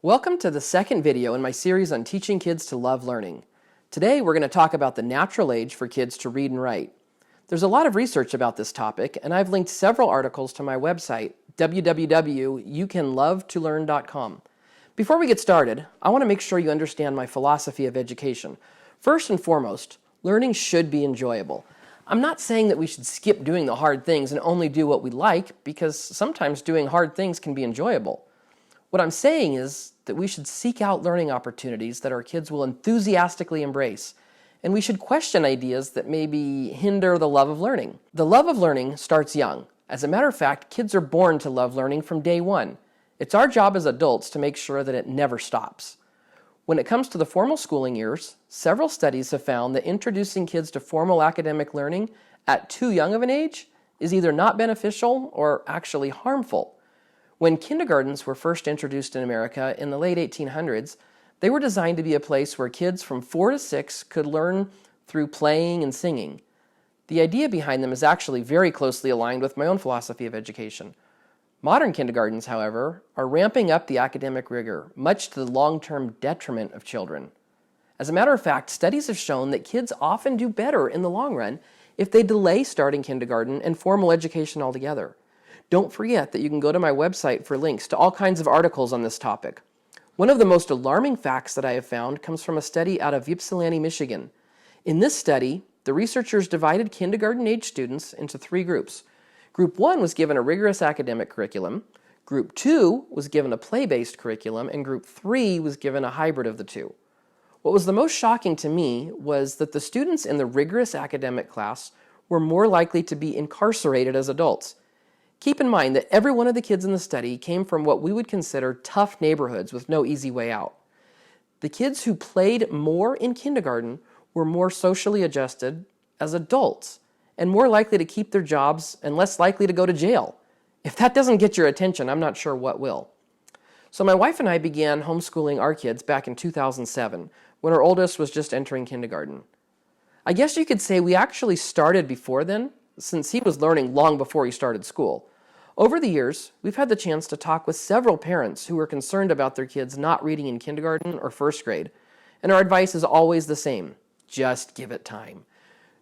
Welcome to the second video in my series on teaching kids to love learning. Today we're going to talk about the natural age for kids to read and write. There's a lot of research about this topic, and I've linked several articles to my website, www.youcanlovetolearn.com. Before we get started, I want to make sure you understand my philosophy of education. First and foremost, learning should be enjoyable. I'm not saying that we should skip doing the hard things and only do what we like, because sometimes doing hard things can be enjoyable. What I'm saying is that we should seek out learning opportunities that our kids will enthusiastically embrace, and we should question ideas that maybe hinder the love of learning. The love of learning starts young. As a matter of fact, kids are born to love learning from day one. It's our job as adults to make sure that it never stops. When it comes to the formal schooling years, several studies have found that introducing kids to formal academic learning at too young of an age is either not beneficial or actually harmful. When kindergartens were first introduced in America in the late 1800s, they were designed to be a place where kids from 4 to 6 could learn through playing and singing. The idea behind them is actually very closely aligned with my own philosophy of education. Modern kindergartens, however, are ramping up the academic rigor, much to the long-term detriment of children. As a matter of fact, studies have shown that kids often do better in the long run if they delay starting kindergarten and formal education altogether. Don't forget that you can go to my website for links to all kinds of articles on this topic. One of the most alarming facts that I have found comes from a study out of Ypsilanti, Michigan. In this study, the researchers divided kindergarten-age students into 3 groups. Group 1 was given a rigorous academic curriculum, Group 2 was given a play-based curriculum, and Group 3 was given a hybrid of the two. What was the most shocking to me was that the students in the rigorous academic class were more likely to be incarcerated as adults. Keep in mind that every one of the kids in the study came from what we would consider tough neighborhoods with no easy way out. The kids who played more in kindergarten were more socially adjusted as adults and more likely to keep their jobs and less likely to go to jail. If that doesn't get your attention, I'm not sure what will. So my wife and I began homeschooling our kids back in 2007 when our oldest was just entering kindergarten. I guess you could say we actually started before then, since he was learning long before he started school. Over the years, we've had the chance to talk with several parents who were concerned about their kids not reading in kindergarten or first grade, and our advice is always the same: just give it time.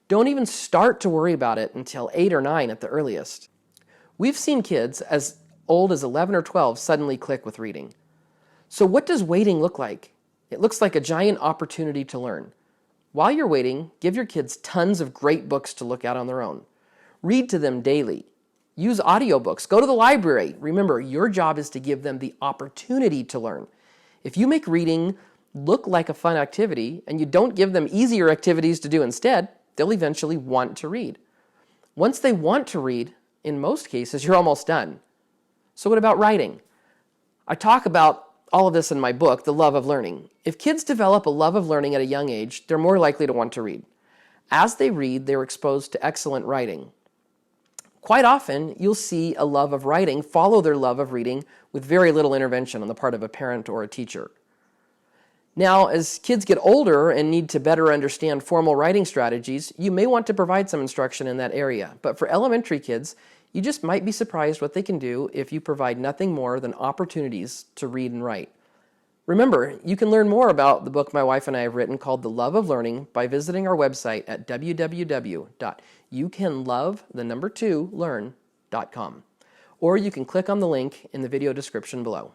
Don't even start to worry about it until 8 or 9 at the earliest. We've seen kids as old as 11 or 12 suddenly click with reading. So what does waiting look like? It looks like a giant opportunity to learn. While you're waiting, give your kids tons of great books to look at on their own. Read to them daily. Use audiobooks. Go to the library. Remember, your job is to give them the opportunity to learn. If you make reading look like a fun activity and you don't give them easier activities to do instead, they'll eventually want to read. Once they want to read, in most cases, you're almost done. So what about writing? I talk about all of this in my book, The Love of Learning. If kids develop a love of learning at a young age, they're more likely to want to read. As they read, they're exposed to excellent writing. Quite often, you'll see a love of writing follow their love of reading with very little intervention on the part of a parent or a teacher. Now, as kids get older and need to better understand formal writing strategies, you may want to provide some instruction in that area. But for elementary kids, you just might be surprised what they can do if you provide nothing more than opportunities to read and write. Remember, you can learn more about the book my wife and I have written called The Love of Learning by visiting our website at www.youcanlove2learn.com. Or you can click on the link in the video description below.